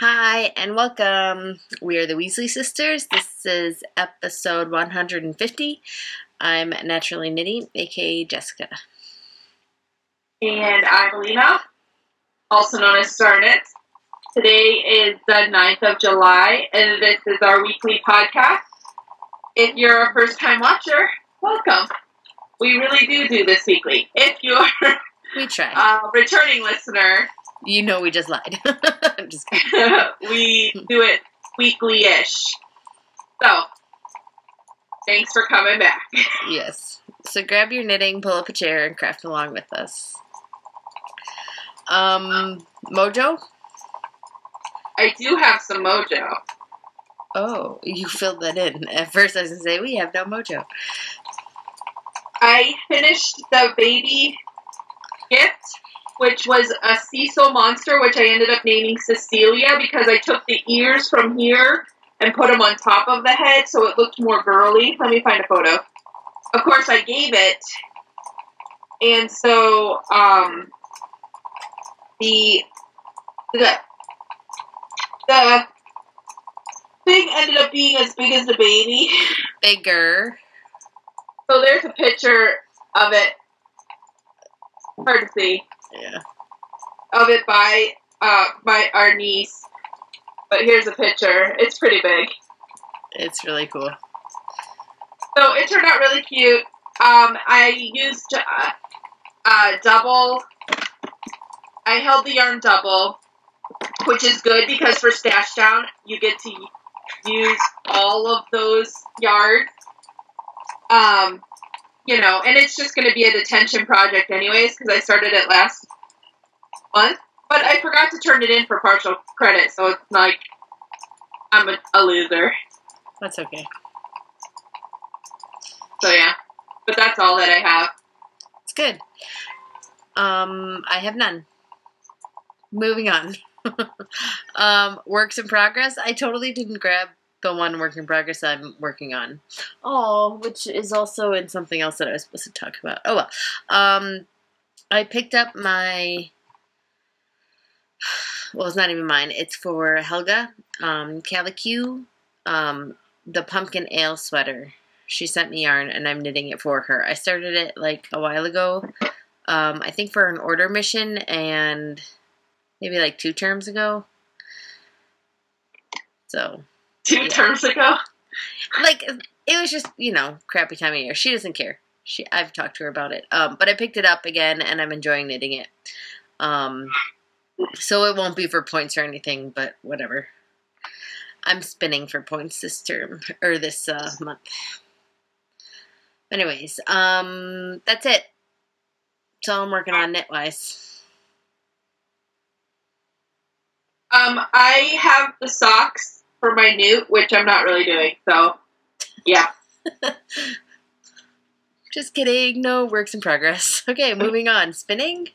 Hi and welcome. We are the Weasley sisters. This is episode 150. I'm Naturally Knitting, aka Jessica. And I'm Lena, also known as Starnet. Today is the 9th of July, and this is our weekly podcast. If you're a first-time watcher, welcome. We really do this weekly. If you're We try. a returning listener, You know we just lied. I'm just kidding. we do it weekly-ish. So, thanks for coming back. Yes. So grab your knitting, pull up a chair, and craft along with us. Mojo? I do have some mojo. Oh, you filled that in. At first I was going to say, we have no mojo. I finished the baby gift, which was a Cecil monster, which I ended up naming Cecilia because I took the ears from here and put them on top of the head so it looked more girly. Let me find a photo. Of course, I gave it, and so the thing ended up being as big as the baby. Bigger. So there's a picture of it. Hard to see. Yeah. Of it by our niece. But here's a picture. It's pretty big. It's really cool. So it turned out really cute. I used double. I held the yarn double, which is good because for stash down, you get to use all of those yards. You know, and it's just going to be a detention project anyways because I started it last month. But I forgot to turn it in for partial credit, so it's like I'm a loser. That's okay. So yeah, but that's all that I have. It's good. I have none. Moving on. Works in progress. I totally didn't grab the one work in progress I'm working on. Oh, which is also in something else that I was supposed to talk about. Oh well. I picked up my, well, it's not even mine. It's for Helga, Calicu, the pumpkin ale sweater. She sent me yarn and I'm knitting it for her. I started it like a while ago, I think for an order mission and maybe like 2 terms ago. So. 2 terms ago? Like, it was just, you know, crappy time of year. She doesn't care. I've talked to her about it. But I picked it up again, and I'm enjoying knitting it. So it won't be for points or anything, but whatever. I'm spinning for points this term, or this month. Anyways, that's it. That's all I'm working on knit-wise. I have the socks for my newt, which I'm not really doing, so, yeah. Just kidding. No works in progress. Okay, moving on. Spinning?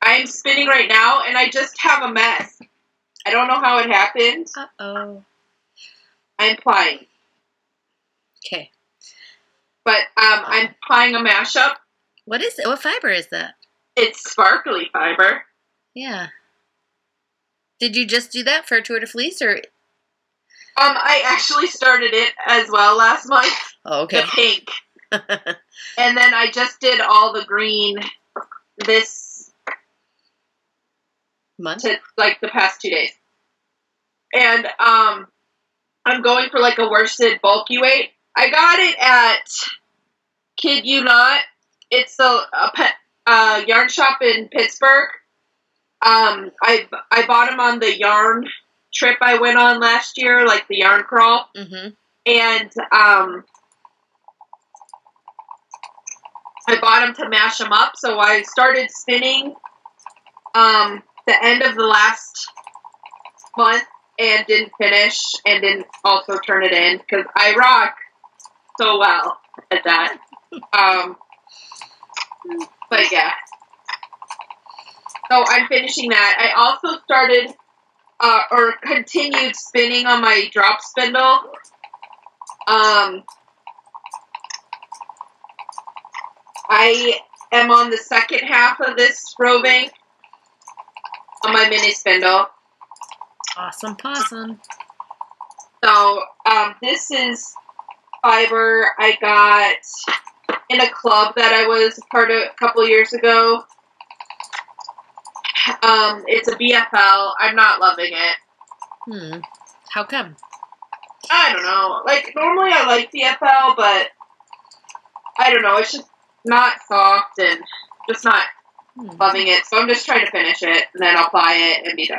I'm spinning right now, and I just have a mess. I don't know how it happened. Uh-oh. I'm plying. Okay. But, I'm plying a mashup. What is it? What fiber is that? It's sparkly fiber. Yeah. Did you just do that for Tour de Fleece, or? I actually started it as well last month. Oh, okay. The pink. And then I just did all the green this month? Like the past 2 days. And, I'm going for like a worsted bulky weight. I got it at, kid you not, it's a yarn shop in Pittsburgh. I bought them on the yarn trip I went on last year, like the yarn crawl. Mm-hmm. And, I bought them to mash them up, so I started spinning, the end of the last month and didn't finish and didn't also turn it in, because I rock so well at that. But yeah. So I'm finishing that. I also started, or continued spinning on my drop spindle. I am on the second half of this roving. on my mini spindle. Awesome possum. So, this is fiber I got in a club that I was part of a couple years ago. It's a BFL. I'm not loving it. How come? I don't know. Like, normally I like BFL, but I don't know. It's just not soft and just not loving it. So I'm just trying to finish it, and then I'll apply it and be done.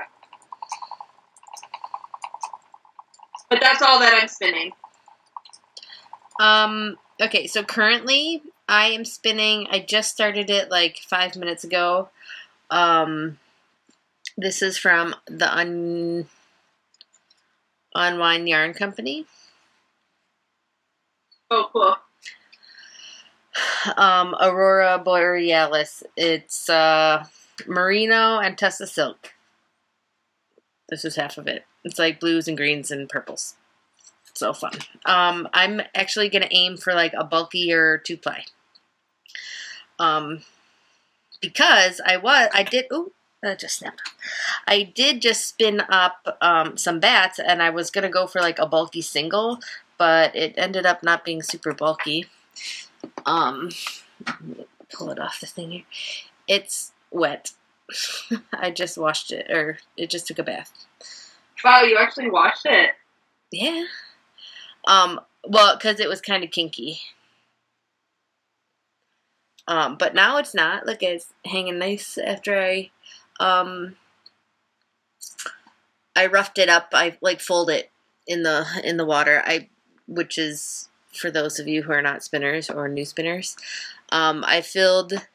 But that's all that I'm spinning. Okay, so currently I am spinning. I just started it like 5 minutes ago. This is from the Unwind Yarn Company. Oh, cool. Aurora Borealis. It's merino and Tessa silk. This is half of it. It's like blues and greens and purples. So fun. I'm actually gonna aim for like a bulkier 2-ply. Because that just snapped. I did just spin up some bats, and I was gonna go for like a bulky single, but it ended up not being super bulky. Pull it off the thing here. It's wet. I just washed it, or it just took a bath. Wow, you actually washed it? Yeah. Well, because it was kind of kinky. But now it's not. Look, it's hanging nice after I roughed it up. I like fold it in the water. Which is for those of you who are not spinners or new spinners. I filled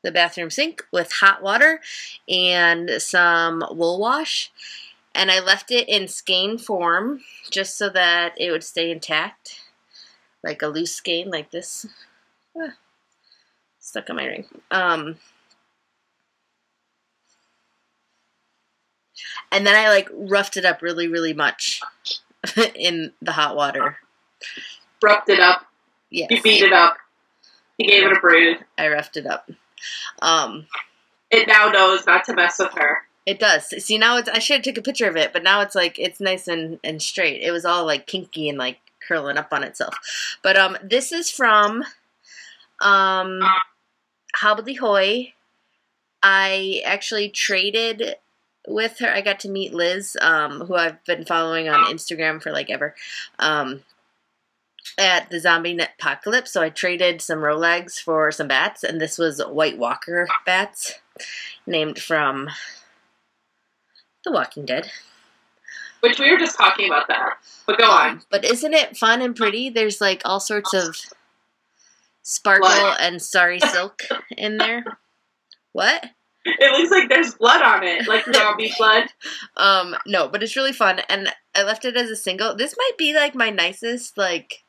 the bathroom sink with hot water and some wool wash, and I left it in skein form just so that it would stay intact, like a loose skein like this. Stuck on my ring. And then I like roughed it up really, really much in the hot water. Roughed it up? Yes. You beat it up. You gave it a bruise. I roughed it up. It now knows not to mess with her. It does. See, now I should have took a picture of it, but now it's like, it's nice and straight. It was all like kinky and like curling up on itself. But this is from Hobbledehoy. I actually traded with her. I got to meet Liz, who I've been following on Instagram for like ever, at the Zombie Net Apocalypse. So I traded some Rolegs for some bats, and this was White Walker bats, named from The Walking Dead. Which we were just talking about that. But go on. But isn't it fun and pretty? There's like all sorts of sparkle and starry silk in there. What? It looks like there's blood on it, like zombie blood. No, but it's really fun, and I left it as a single. This might be like my nicest like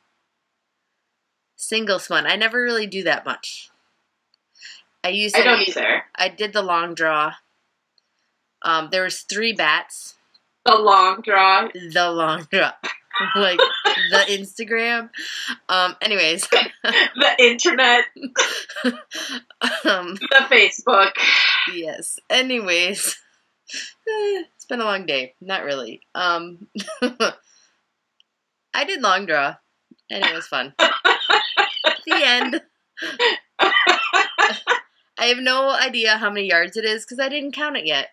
singles one. I never really do that much. I don't either. I did the long draw. There was 3 bats. The long draw. The long draw. Like the Instagram. Anyways. The internet. The Facebook. Yes. Anyways. It's been a long day. Not really. I did long draw. And it was fun. The end. I have no idea how many yards it is because I didn't count it yet.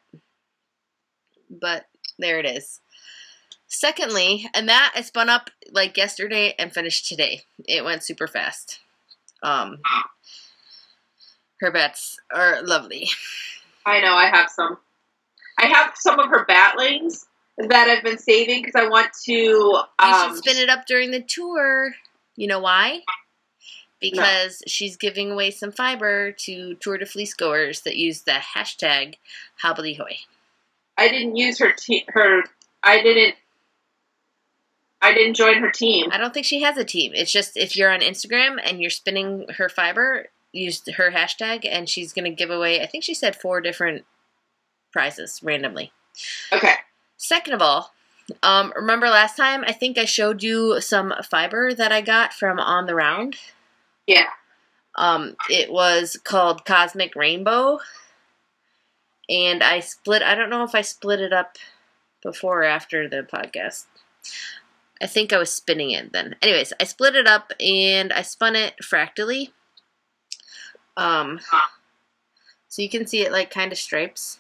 But there it is. Secondly, and that I spun up like yesterday and finished today. It went super fast. Her bats are lovely. I know, I have some. I have some of her batlings that I've been saving because I want to... You should spin it up during the tour. You know why? Because she's giving away some fiber to Tour de Fleece goers that use the hashtag Hobbledehoy. I didn't use her I didn't join her team. I don't think she has a team. It's just if you're on Instagram and you're spinning her fiber, use her hashtag, and she's going to give away, I think she said 4 different prizes randomly. Okay. Second of all, remember last time I think I showed you some fiber that I got from On the Round? Yeah. It was called Cosmic Rainbow. And I don't know if I split it up before or after the podcast. I think I was spinning it then. Anyways, I split it up and I spun it fractally. So you can see it like kind of stripes.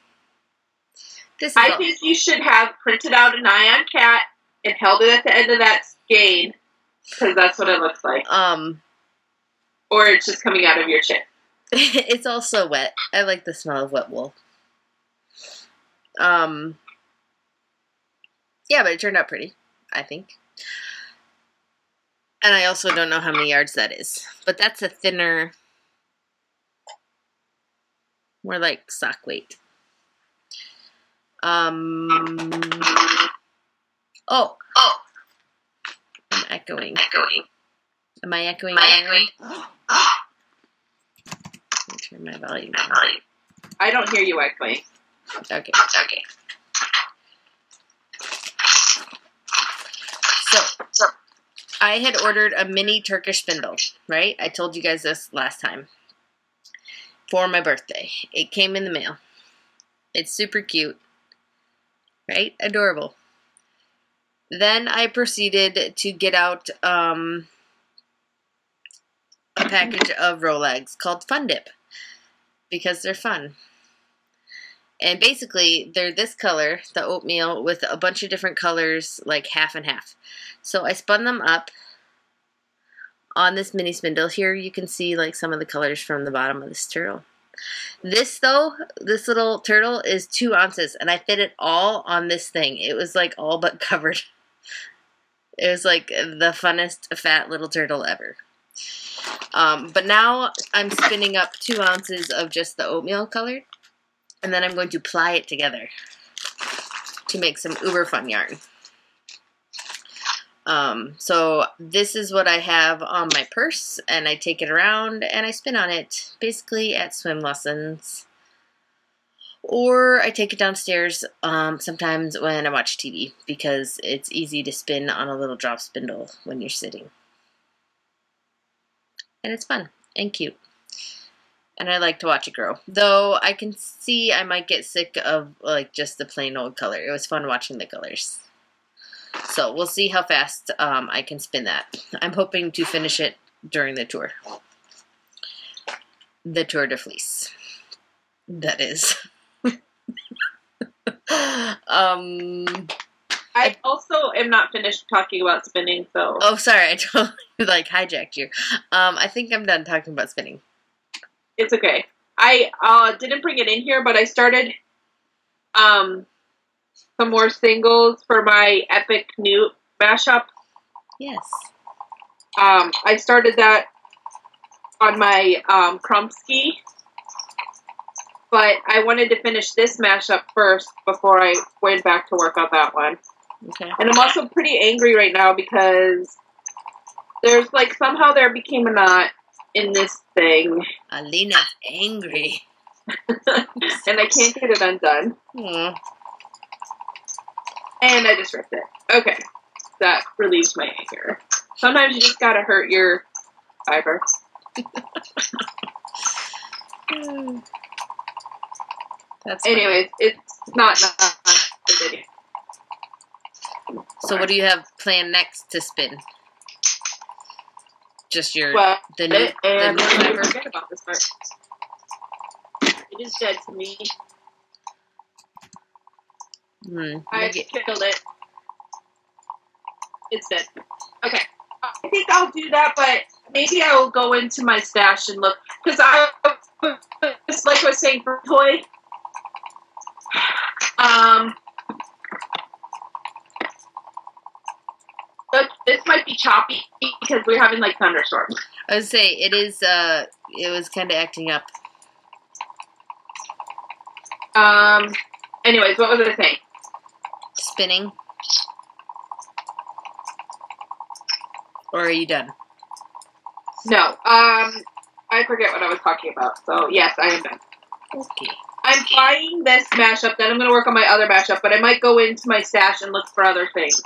I think you should have printed out an Ion cat and held it at the end of that skein, because that's what it looks like. Or it's just coming out of your chin. It's also wet. I like the smell of wet wool. Yeah, but it turned out pretty, I think. And I also don't know how many yards that is. But that's a thinner, more like sock weight. Oh. I'm echoing. Am I echoing? Let me turn my volume down. I don't hear you echoing. Okay. So, I had ordered a mini Turkish spindle, right? I told you guys this last time. For my birthday. It came in the mail. It's super cute. Right? Adorable. Then I proceeded to get out a package of Rolex called Fun Dip, because they're fun. And basically, they're this color, the oatmeal, with a bunch of different colors, like half and half. So I spun them up on this mini spindle. Here you can see like some of the colors from the bottom of this turtle. This, though, this little turtle is 2 ounces, and I fit it all on this thing. It was like all but covered. It was like the funnest fat little turtle ever. But now I'm spinning up 2 ounces of just the oatmeal colored, and then I'm going to ply it together to make some uber fun yarn. So this is what I have on my purse, and I take it around and I spin on it, basically at swim lessons, or I take it downstairs sometimes when I watch TV, because it's easy to spin on a little drop spindle when you're sitting. And it's fun and cute. And I like to watch it grow. Though I can see I might get sick of like just the plain old color. It was fun watching the colors. So we'll see how fast I can spin that. I'm hoping to finish it during the tour. The Tour de Fleece. That is. I also am not finished talking about spinning, so... Oh, sorry, I totally, like, hijacked you. I think I'm done talking about spinning. It's okay. I didn't bring it in here, but I started some more singles for my Epic Newt mashup. Yes. I started that on my Krumski, but I wanted to finish this mashup first before I went back to work on that one. Okay. And I'm also pretty angry right now because there's like somehow there became a knot in this thing. Alina's angry. And I can't get it undone. Aww. And I just ripped it. Okay. That relieves my anger. Sometimes you just gotta hurt your fiber. That's funny. Anyways, it's not the video. So what do you have planned next to spin? Just your the new fiber? Forget about this part. It is dead to me. I killed it. It's dead. Okay. I think I'll do that, but maybe I will go into my stash and look. Because it's like I was saying for toy. This might be choppy because we're having like thunderstorms. I would say it is. It was kind of acting up. Anyways, what was I saying? Spinning. Or are you done? No. I forget what I was talking about. So yes, I am done. Okay. I'm buying this mashup. Then I'm going to work on my other mashup, but I might go into my stash and look for other things.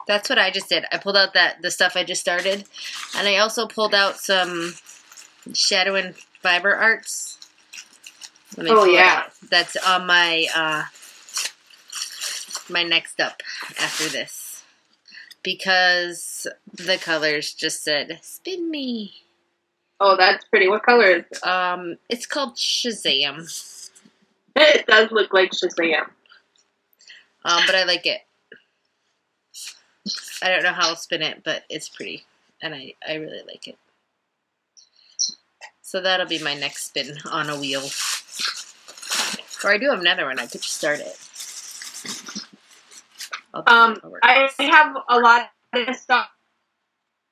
That's what I just did. I pulled out the stuff I just started, and I also pulled out some shadow and fiber arts Let me Oh, pull it yeah. out. That's on my my next up after this. Because the colors just said, spin me. Oh, that's pretty. What color is it? It's called Shazam. It does look like Shazam. But I like it. I don't know how I'll spin it, but it's pretty. And I really like it. So that'll be my next spin on a wheel. Or I do have another one. I could just start it. I have a lot of stuff.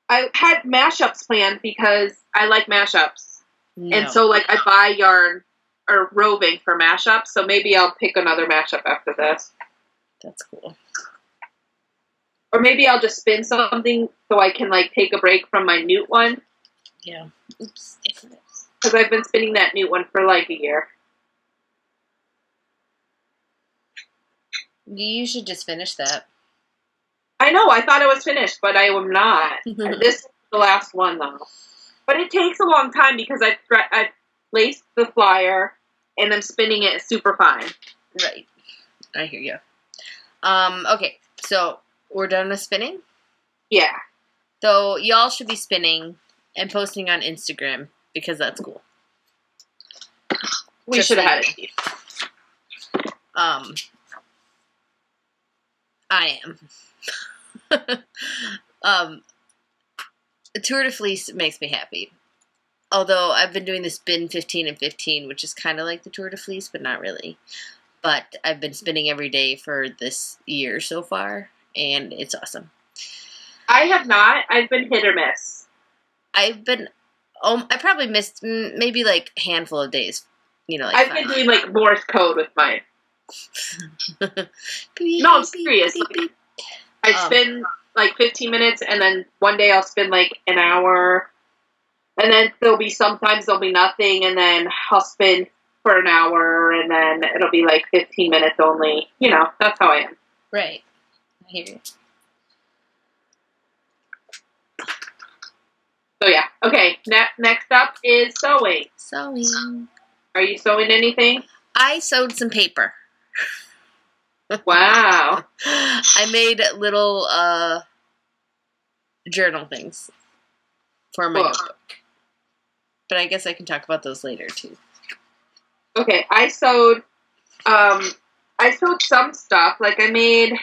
I had mashups planned because I like mashups. No. And so, like, I buy yarn or roving for mashups. So maybe I'll pick another mashup after this. That's cool. Or maybe I'll just spin something so I can, like, take a break from my Newt one. Yeah. Oops. Because I've been spinning that Newt one for, like, a year. You should just finish that. I know, I thought it was finished, but I am not. This is the last one, though. But it takes a long time because I've laced the flyer and I'm spinning it super fine. Right. I hear you. Okay, so we're done with spinning? Yeah. So y'all should be spinning and posting on Instagram because that's cool. We should have had it. I am. The Tour de Fleece makes me happy. Although I've been doing the spin 15 and 15, which is kind of like the Tour de Fleece, but not really. But I've been spinning every day for this year so far, and it's awesome. I have not. I've been hit or miss. I probably missed maybe like a handful of days. You know, like I've been doing like Morse code with mine. No, I'm serious. I spin like 15 minutes, and then one day I'll spin like an hour, and then sometimes there'll be nothing, and then I'll spin for an hour, and then it'll be like 15 minutes only. You know, that's how I am. Right. I hear you. So yeah. Okay. Next up is sewing. Sewing. Are you sewing anything? I sewed some paper. Wow. I made little journal things for my notebook. But I guess I can talk about those later too. Okay, I sewed some stuff. Like I made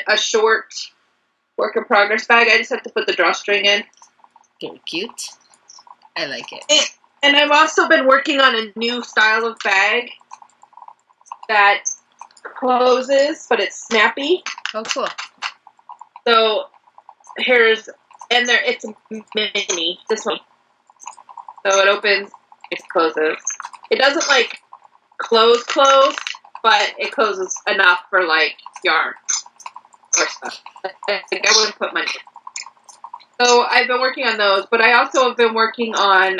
a short work in progress bag. I just have to put the drawstring in. Very cute. I like it. And I've also been working on a new style of bag that closes, but it's snappy. Oh, cool. So it's a mini, this one. So it opens, it closes. It doesn't like close, but it closes enough for like yarn or stuff. I wouldn't put money in. So I've been working on those, but I also have been working on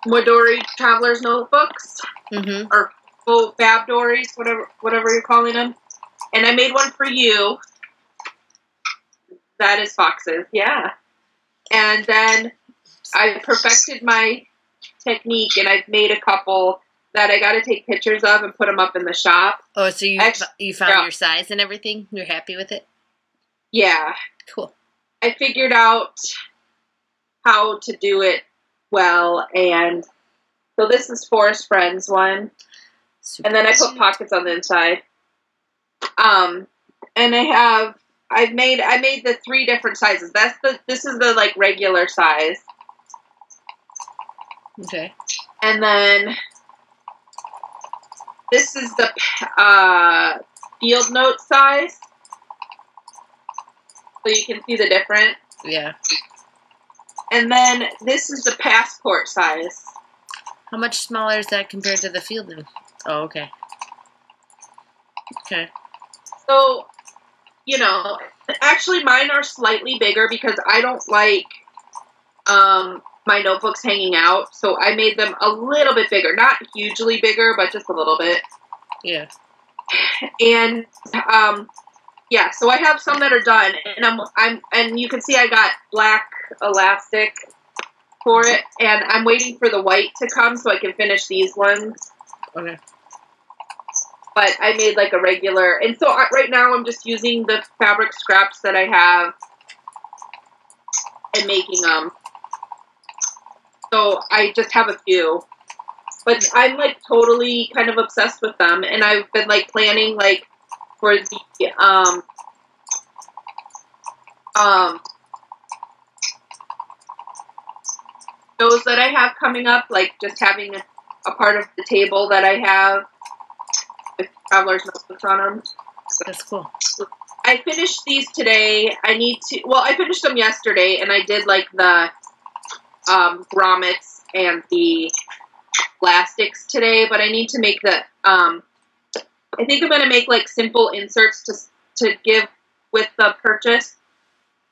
Midori Traveler's Notebooks, or Fab Dories, whatever you're calling them. And I made one for you. That is Fox's, yeah. And then I perfected my technique, and I've made a couple that I got to take pictures of and put them up in the shop. Oh, so you found your size and everything? You're happy with it? Yeah. Cool. I figured out how to do it well, and so this is Forest Friends one. Super and then I put pockets on the inside. And I made the 3 different sizes. This is the like regular size. Okay. And then this is the field note size. So you can see the difference. Yeah. And then this is the passport size. How much smaller is that compared to the field note? Oh, okay. Okay. So, you know, actually mine are slightly bigger because I don't like my notebooks hanging out. So I made them a little bit bigger. Not hugely bigger, but just a little bit. Yeah. And yeah, so I have some that are done, and and you can see I got black elastic for it, and I'm waiting for the white to come so I can finish these ones. Okay. But I made like a regular, and so right now I'm just using the fabric scraps that I have and making them. So I just have a few, but I'm like totally kind of obsessed with them, and I've been like planning like for the those that I have coming up, like just having a part of the table that I have with traveler's notebooks on them. So That's cool. I finished these today. I finished them yesterday, and I did like the grommets and the elastics today, but I need to make the, I think I'm going to make like simple inserts to give with the purchase.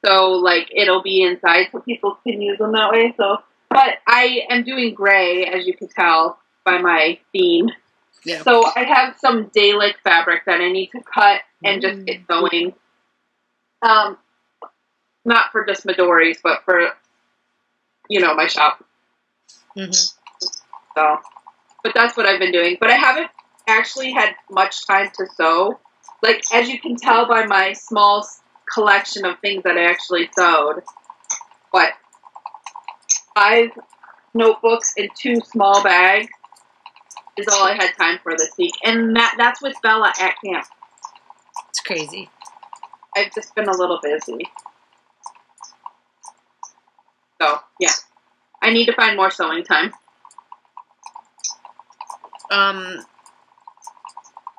So like it'll be inside so people can use them that way. So, but I am doing gray, as you can tell by my theme. Yeah. So I have some Dalek fabric that I need to cut and just get going. Not for just Midori's, but for, my shop. Mm-hmm. So, but that's what I've been doing. But I haven't actually had much time to sew. Like, as you can tell by my small collection of things that I actually sewed. What? 5 notebooks in 2 small bags is all I had time for this week. And that's with Bella at camp. It's crazy. I've just been a little busy. So, yeah. I need to find more sewing time.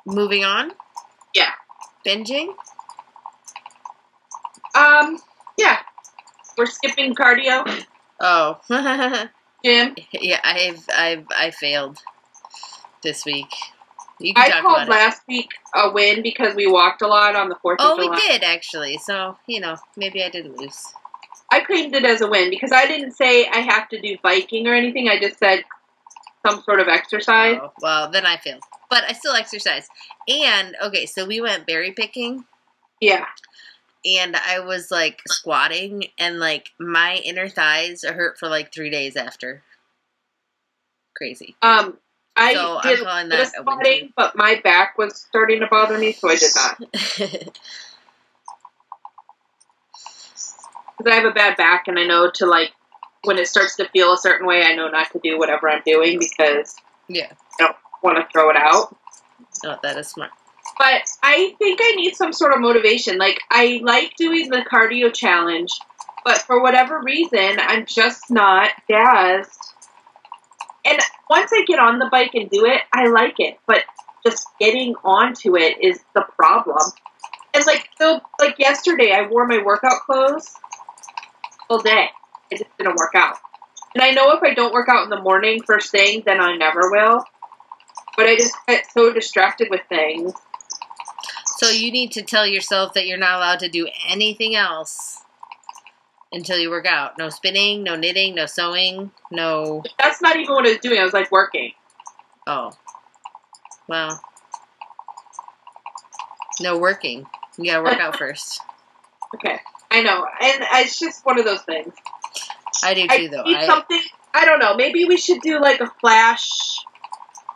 Moving on? Yeah. Binging? Yeah. We're skipping cardio. Oh. Gym. Yeah, I failed this week. You can I talk called about last week a win because we walked a lot on the 4th of July. We did, actually. So, maybe I did lose. I claimed it as a win because I didn't say I have to do biking or anything. I just said some sort of exercise. Oh, well, then I failed. But I still exercise. And, okay, so we went berry picking. Yeah. And I was, like, squatting. And, like, my inner thighs are hurt for, like, 3 days after. Crazy. I so did I'm calling a that squatting, but my back was starting to bother me, so I did not. Because I have a bad back, and I know to, like, when it starts to feel a certain way, I know not to do whatever I'm doing because yeah. I don't want to throw it out. Oh, that is smart. But I think I need some sort of motivation. Like, I like doing the cardio challenge, but for whatever reason, I'm just not jazzed. And once I get on the bike and do it, I like it. But just getting onto it is the problem. And, like, so, like, yesterday, I wore my workout clothes all day. It just didn't work out. And I know if I don't work out in the morning first thing, then I never will. But I just get so distracted with things. So you need to tell yourself that you're not allowed to do anything else until you work out. No spinning, no knitting, no sewing, no... That's not even what I was doing. I was, like, working. Oh. Well. No working. You gotta work out first. Okay. I know. And it's just one of those things. I do too, though. Need something... I don't know. Maybe we should do, like, a flash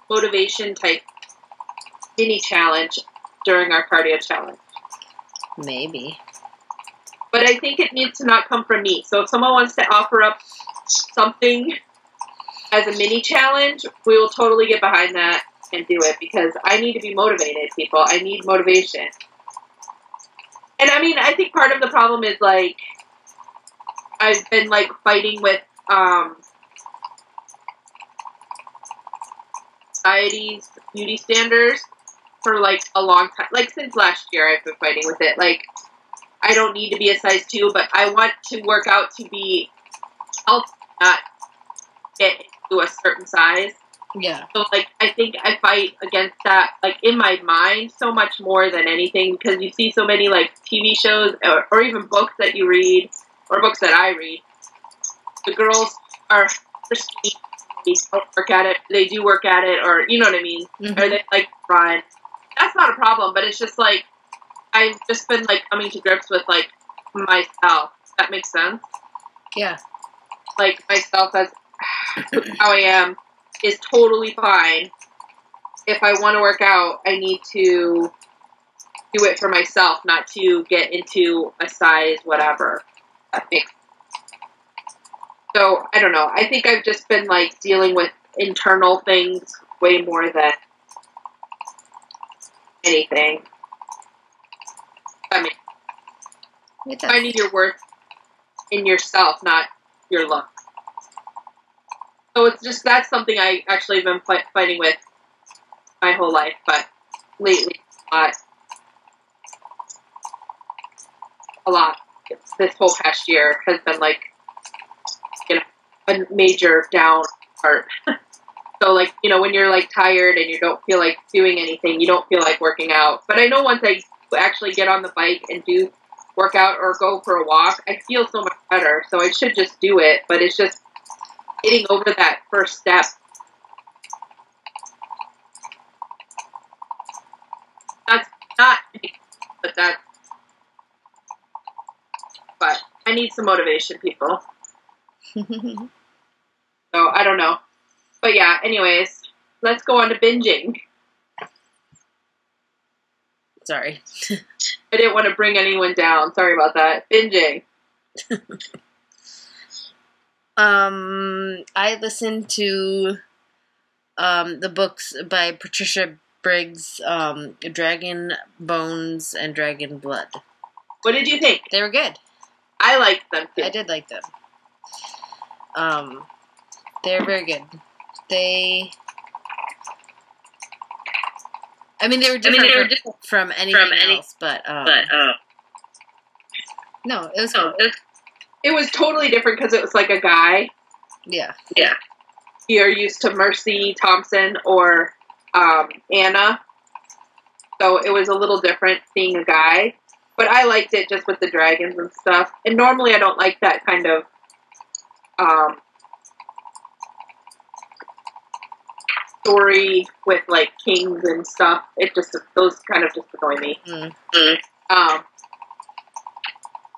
motivation type mini challenge during our cardio challenge. Maybe. But I think it needs to not come from me. So if someone wants to offer up something as a mini challenge, we will totally get behind that and do it because I need to be motivated, people. I need motivation. And I mean, I think part of the problem is, like, I've been, like, fighting with society's beauty standards for, like, a long time. Like, since last year I've been fighting with it. Like, I don't need to be a size 2, but I want to work out to be healthy, not get into a certain size. Yeah. So, like, I think I fight against that, like, in my mind so much more than anything because you see so many, like, TV shows or even books that you read or books that I read. The girls are skinny, they don't work at it, they do work at it, or, you know what I mean? Mm-hmm. Or they, like, run. That's not a problem, but it's just, like, I've just been, like, coming to grips with, like, myself. Does that make sense? Yeah. like, myself as how I am is totally fine. If I want to work out, I need to do it for myself, not to get into a size whatever. That makes So, I don't know. I think I've just been, like, dealing with internal things way more than anything. I mean, finding your worth in yourself, not your look. So it's just, that's something I actually have been fighting with my whole life, but lately, a lot. This whole past year has been, like, you know, a major down part. So, like, you know, when you're, like, tired and you don't feel like doing anything, you don't feel like working out. But I know once I actually get on the bike and do work out or go for a walk, I feel so much better. So I should just do it, but it's just getting over that first step. That's not, but I need some motivation, people. So, I don't know. But yeah, anyways, let's go on to binging. Sorry. I didn't want to bring anyone down. Sorry about that. Binging. I listened to the books by Patricia Briggs, Dragon Bones and Dragon Blood. What did you think? They were good. I liked them too. I did like them. They're very good. They were different from anything else, but no, it was cool. It was totally different because it was like a guy. Yeah. You're used to Mercy Thompson or Anna, so it was a little different being a guy. But I liked it just with the dragons and stuff. And normally I don't like that kind of story with, like, kings and stuff. It just, those kind of just annoy me.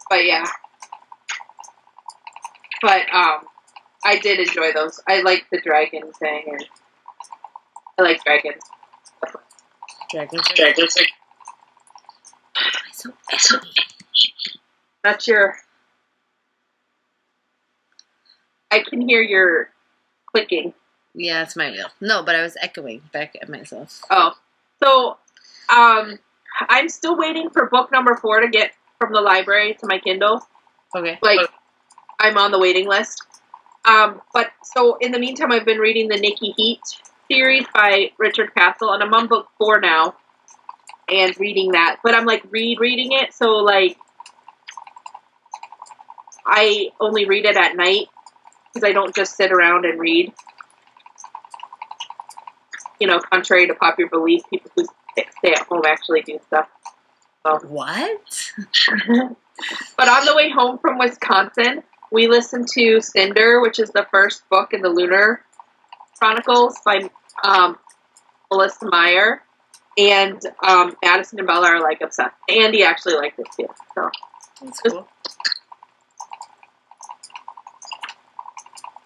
But yeah. But I did enjoy those. I like the dragon thing, and I like dragons. Dragons. That's your... I can hear your clicking. Yeah, it's my wheel. No, but I was echoing back at myself. Oh. So, I'm still waiting for book number 4 to get from the library to my Kindle. Okay. Like, I'm on the waiting list. But, so, in the meantime, I've been reading the Nikki Heat series by Richard Castle, and I'm on book 4 now, and reading that. But I'm, like, rereading it, so, like, I only read it at night, because I don't just sit around and read. You know, contrary to popular belief, people who stay at home actually do stuff. So. What? But on the way home from Wisconsin, we listened to Cinder, which is the first book in the Lunar Chronicles by Melissa Meyer. And Madison and Bella are, like, obsessed. Andy actually liked it, too. So. That's cool.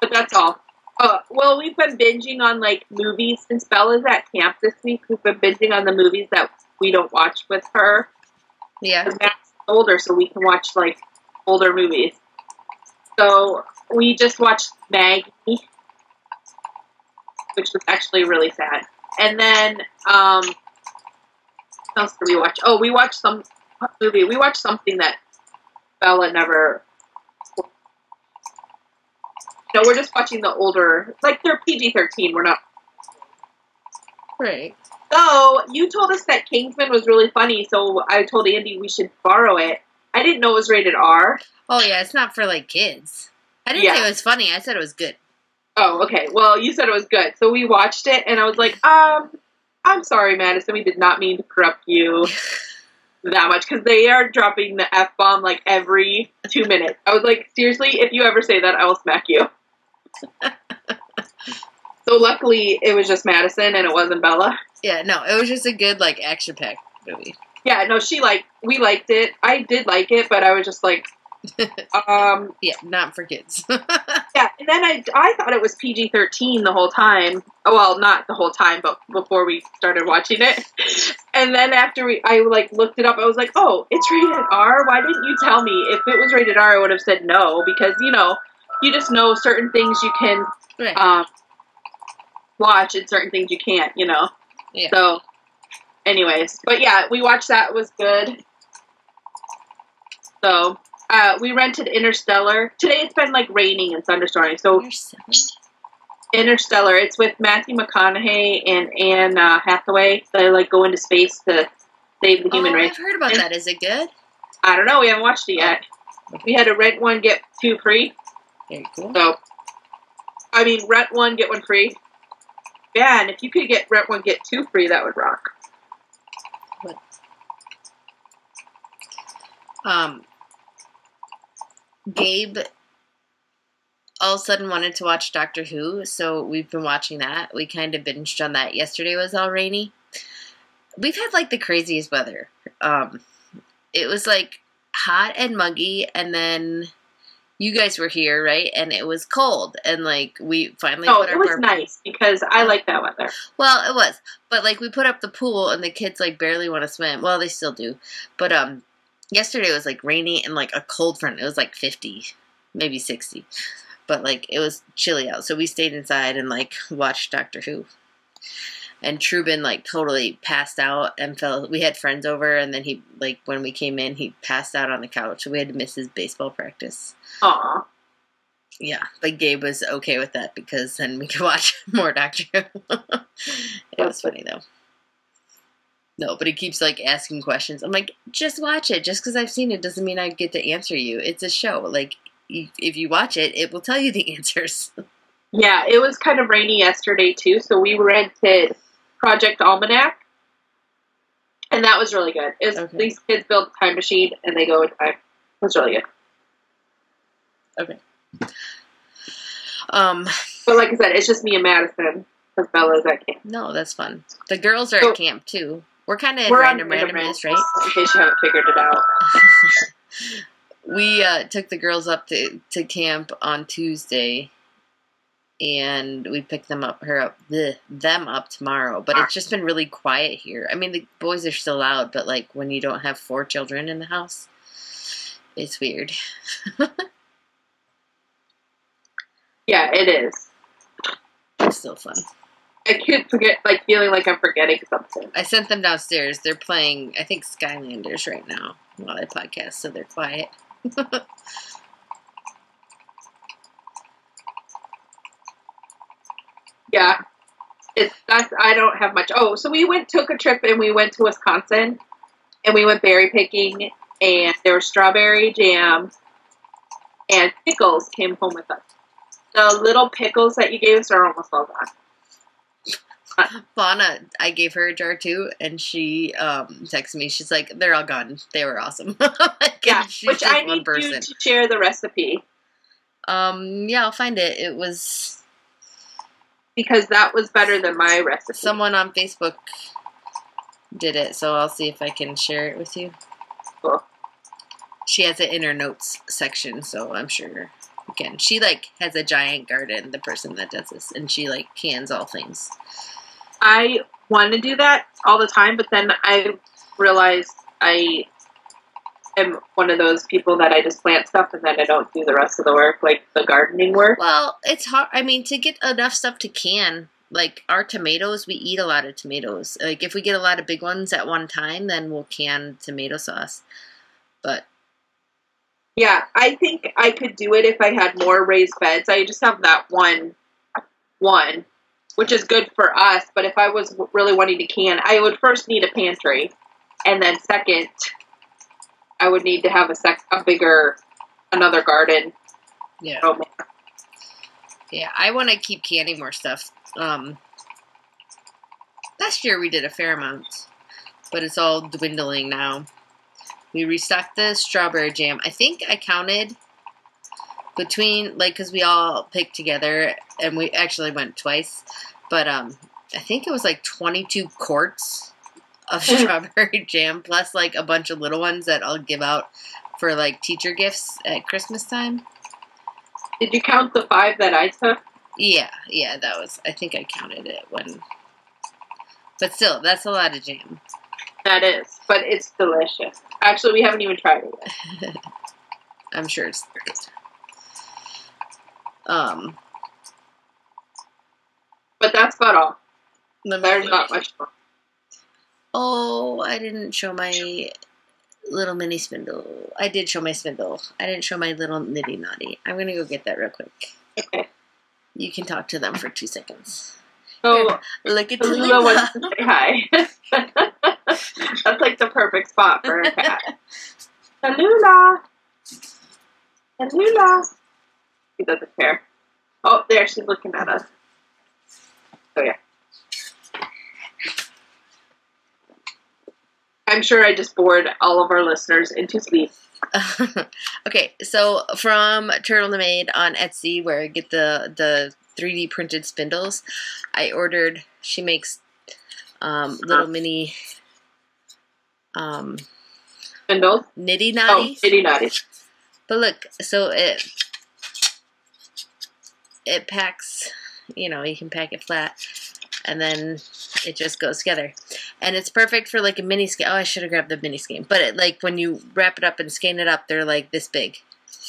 But that's all. Well, we've been binging on, like, movies. Since Bella's at camp this week, we've been binging on the movies that we don't watch with her. Yeah. Because Matt's older, so we can watch, like, older movies. So, we just watched Maggie, which was actually really sad. And then, what else did we watch? Oh, we watched some movie. We watched something that Bella never... No, we're just watching the older, like, they're PG-13, we're not. Right. So, you told us that Kingsman was really funny, so I told Andy we should borrow it. I didn't know it was rated R. Oh, yeah, it's not for, like, kids. I didn't say it was funny, I said it was good. Oh, okay. Well, you said it was good. So we watched it, and I was like, I'm sorry, Madison, we did not mean to corrupt you that much, because they are dropping the F-bomb, like, every 2 minutes. I was like, seriously, if you ever say that, I will smack you. So luckily, it was just Madison, and it wasn't Bella. Yeah, no, it was just a good, like, action-packed movie. Yeah, no, we liked it. I did like it, but I was just like, Yeah, not for kids. Yeah, and then I thought it was PG-13 the whole time. Well, not the whole time, but before we started watching it. And then after I looked it up, I was like, oh, it's rated R? Why didn't you tell me? If it was rated R, I would have said no, because, you just know certain things you can Right. watch and certain things you can't, Yeah. So, anyways. But yeah, we watched that. It was good. So, we rented Interstellar. Today it's been raining and thunderstorming. So Interstellar, it's with Matthew McConaughey and Anne Hathaway. They go into space to save the human race. I've heard about that. Is it good? I don't know. We haven't watched it yet. Okay. We had to rent one, get two free. Very cool. So, rent one, get one free. Yeah, and if you could rent one, get two free, that would rock. What? Gabe all of a sudden wanted to watch Doctor Who, so we've been watching that. We kind of binged on that. Yesterday was all rainy. We've had the craziest weather. It was hot and muggy, and then you guys were here, right? And it was cold, and we finally put up it was nice because I like that weather. Well, it was, but we put up the pool, and the kids barely want to swim. Well, they still do, but yesterday was rainy and a cold front. It was 50, maybe 60, but it was chilly out. So we stayed inside and watched Doctor Who. And Trubin totally passed out and fell. We had friends over, and then he when we came in, he passed out on the couch. So we had to miss his baseball practice. Aw. Yeah, but Gabe was okay with that because then we could watch more Doctor Who. It was funny though. No, but he keeps asking questions. I'm just watch it. Just because I've seen it doesn't mean I get to answer you. It's a show. If you watch it, it will tell you the answers. Yeah, it was kind of rainy yesterday too, so we rented Project Almanac, and that was really good. Okay. These kids build a time machine and they go in time. It was really good. Okay. But like I said, it's just me and Madison because Bella's at camp. No, that's fun. The girls are at camp too. We're kind of in randomness, right? In case you haven't figured it out. We took the girls up to camp on Tuesday, and we picked them up tomorrow. But it's just been really quiet here. I mean, the boys are still out, but when you don't have 4 children in the house, it's weird. Yeah, it is. It's still fun. I could forget, feeling like I'm forgetting something. I sent them downstairs. They're playing, I think, Skylanders right now while I podcast, so they're quiet. Yeah. I don't have much. Oh, so we took a trip and we went to Wisconsin and we went berry picking and there was strawberry jam and pickles came home with us. The little pickles that you gave us are almost all gone. Fauna, I gave her a jar too, and she texted me. She's like, "They're all gone. They were awesome." Yeah, which I need you to share the recipe. Yeah, I'll find it. It was because that was better than my recipe. Someone on Facebook did it, so I'll see if I can share it with you. Cool. She has it in her notes section, so I'm sure you can. She has a giant garden. The person that does this, and she cans all things. I want to do that all the time, but then I realized I am one of those people that I just plant stuff and then I don't do the rest of the work, the gardening work. Well, it's hard. I mean, to get enough stuff to can, our tomatoes, we eat a lot of tomatoes. If we get a lot of big ones at one time, then we'll can tomato sauce. But yeah, I think I could do it if I had more raised beds. I just have that one, which is good for us. But if I was really wanting to can, I would first need a pantry. And then second, I would need to have another garden. Yeah. Yeah, I want to keep canning more stuff. Last year we did a fair amount, but it's all dwindling now. We restocked the strawberry jam. I think I counted between, because we all picked together, and we actually went twice, but I think it was 22 quarts of strawberry jam, plus a bunch of little ones that I'll give out for like teacher gifts at Christmas time. Did you count the 5 that I took? Yeah, that was, I think I counted it when, but still, that's a lot of jam. That is, but it's delicious. Actually, we haven't even tried it yet. I'm sure it's good. But that's about all. There's not much more. Oh, I didn't show my little mini spindle. I did show my spindle. I didn't show my little nitty naughty. I'm gonna go get that real quick. Okay. You can talk to them for 2 seconds. So, Look at Tallulah wants to say hi. That's like the perfect spot for a cat. Tallulah! Tallulah! She doesn't care. Oh, there, she's looking at us. Oh, yeah. I'm sure I just bored all of our listeners into sleep. Okay, so from Turtle Made on Etsy, where I get the 3D printed spindles, I ordered. She makes little mini Spindles? nitty Oh, naughty. nitty naughty. But look, so it packs. You know, you can pack it flat, and then it just goes together. And it's perfect for like a mini skein. Oh, I should have grabbed the mini skein. But it, like when you wrap it up and skein it up, they're like this big.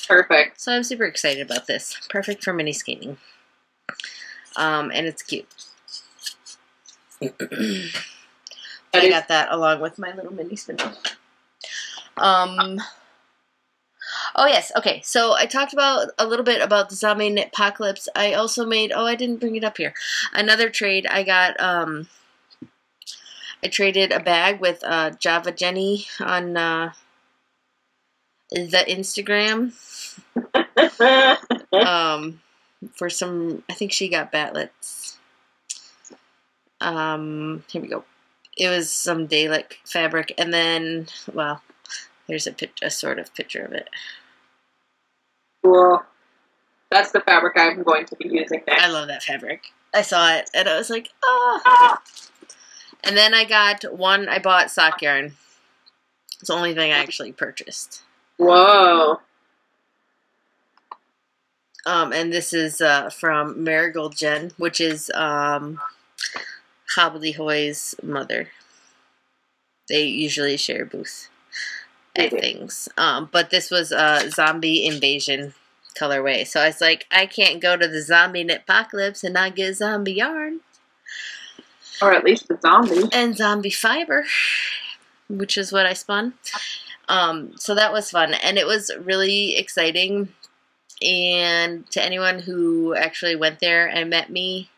Perfect. So I'm super excited about this. Perfect for mini skeining. And it's cute. I got that along with my little mini spindle. Oh yes, okay. So I talked about a little bit about the zombie knitpocalypse. I also made. Oh, I didn't bring it up here. Another trade. I got. I traded a bag with Java Jenny on the Instagram. For some, I think she got batlets. Here we go. It was some Dalek fabric, and then, well, there's a sort of picture of it. Cool. That's the fabric I'm going to be using next. I love that fabric. I saw it, and I was like, ah. And then I bought sock yarn. It's the only thing I actually purchased. Whoa. And this is from Marigold Jen, which is Hobblyhoy's mother. They usually share a booth at things. But this was a zombie invasion colorway. So I was like, I can't go to the zombie knitpocalypse and not get zombie yarn. Or at least a zombie. And zombie fiber, which is what I spun. So that was fun. And it was really exciting. And to anyone who actually went there and met me,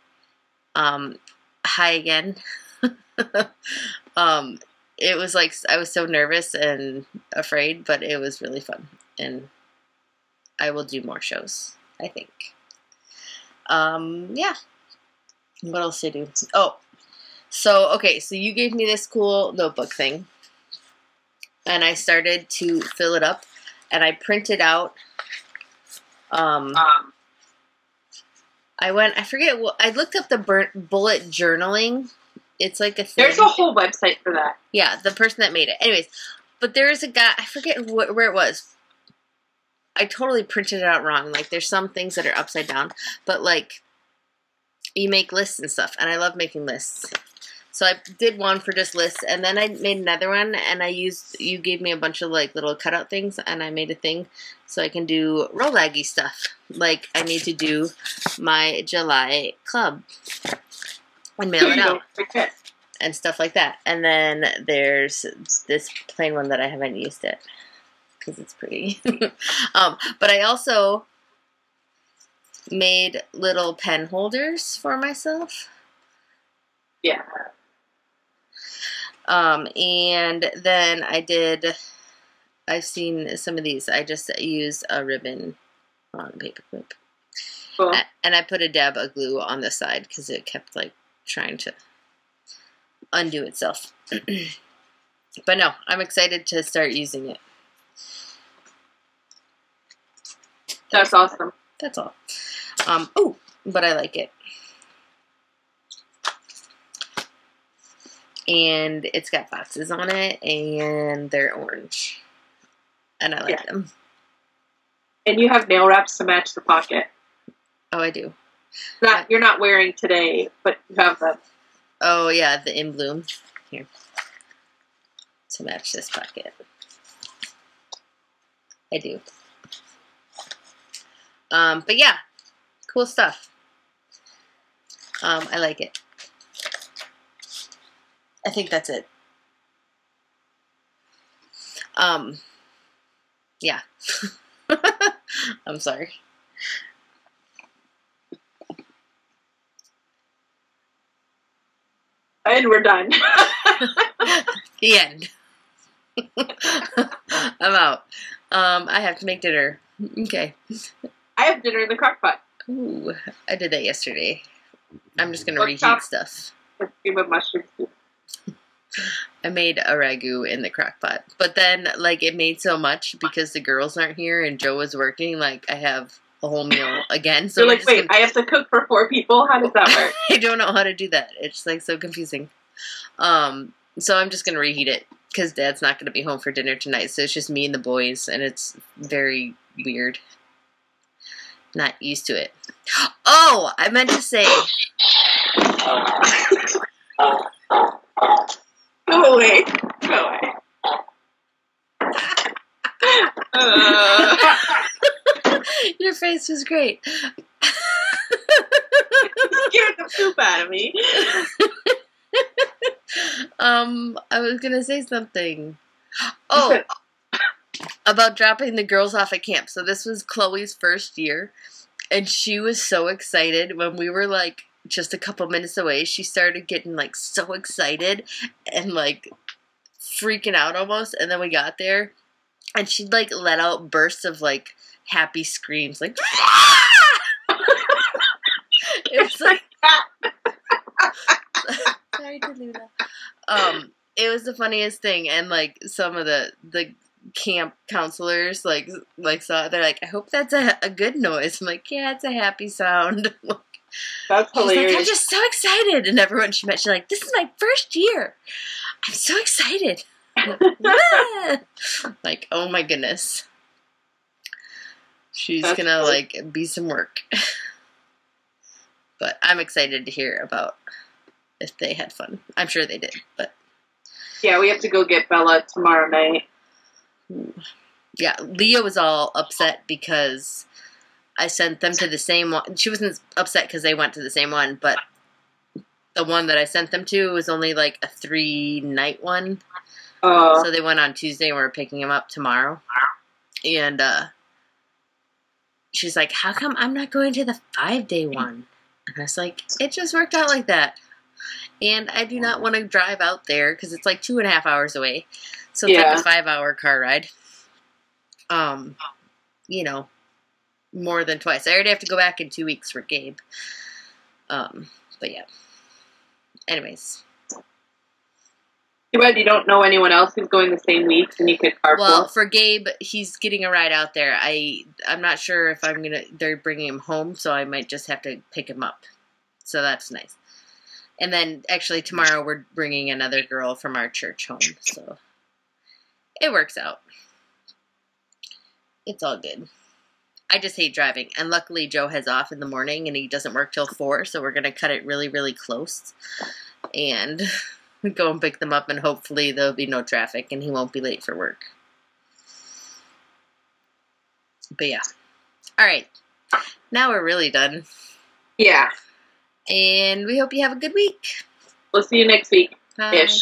hi again. It was like, I was so nervous and afraid, but it was really fun. And I will do more shows, I think. Yeah. What else did I do? Oh, so, okay, so you gave me this cool notebook thing. And I started to fill it up. And I printed out, I forget what, I looked up the bullet journaling. It's like a thing. There's a whole website for that. Yeah, the person that made it. Anyways, but there is a guy, I forget where it was. I totally printed it out wrong. Like, there's some things that are upside down. But, like, you make lists and stuff. And I love making lists. So I did one for just lists. And then I made another one. And you gave me a bunch of, like, little cutout things. And I made a thing so I can do roll-laggy stuff. Like, I need to do my July club. And mail it out. Okay. And stuff like that. And then there's this plain one that I haven't used it. Because it's pretty. But I also made little pen holders for myself. Yeah. And then I've seen some of these. I just used a ribbon on a paper clip. Cool. And I put a dab of glue on the side because it kept, like, trying to undo itself. But no, I'm excited to start using it. That's awesome. That's all. Oh, but I like it. And it's got boxes on it, and they're orange. and I like them. And you have nail wraps to match the pocket. Oh, I do. You're not wearing today, but you have them. Oh, yeah, the In Bloom. Here. To match this pocket. I do. But yeah, cool stuff. I like it. I think that's it. Yeah. I'm sorry. And we're done. The end. I'm out. I have to make dinner. Okay. I have dinner in the crock pot. Ooh, I did that yesterday. I'm just gonna reheat stuff. A stream of mushroom soup. I made a ragu in the crock pot. But then, like, it made so much because the girls aren't here and Joe was working, like, I have a whole meal again. So you're like, wait, I have to cook for 4 people? How does that work? I don't know how to do that. It's, like, so confusing. So I'm just gonna reheat it because Dad's not gonna be home for dinner tonight. So it's just me and the boys, and it's very weird. Not used to it. Oh, I meant to say... Go away. Go away. Your face was great. You scared the poop out of me. I was gonna say something. Oh, about dropping the girls off at camp. So this was Chloe's first year, and she was so excited when we were like just a couple minutes away. She started getting like so excited and like freaking out almost. And then we got there, and she'd like let out bursts of like happy screams, like. It was like. Sorry to do that. It was the funniest thing, and like some of the camp counselors like saw it. They're like, I hope that's a good noise. I'm like, yeah, it's a happy sound. That's hilarious. Like, I'm just so excited, and everyone she met, she's like, this is my first year. I'm so excited. Like, oh my goodness. She's that's gonna cool. Like be some work. But I'm excited to hear about if they had fun. I'm sure they did, but yeah, we have to go get Bella tomorrow night. Yeah, Leah was all upset because I sent them to the same one. She wasn't upset because they went to the same one, but the one that I sent them to was only like a 3-night one. So they went on Tuesday and we're picking them up tomorrow. And she's like, how come I'm not going to the 5-day one? And I was like, it just worked out like that. And I do not want to drive out there because it's like 2.5 hours away. So it's like a 5-hour car ride. You know, more than twice. I already have to go back in 2 weeks for Gabe. But yeah. Anyways. Too bad you don't know anyone else who's going the same weeks and you could carpool. Well, for Gabe, he's getting a ride out there. I'm not sure if they're bringing him home, so I might just have to pick him up. So that's nice. And then, actually, tomorrow we're bringing another girl from our church home, so it works out. It's all good. I just hate driving, and luckily Joe has off in the morning, and he doesn't work till 4, so we're going to cut it really, really close, and go and pick them up, and hopefully there'll be no traffic, and he won't be late for work. But yeah. All right. Now we're really done. Yeah. And we hope you have a good week. We'll see you next week. Bye. Ish.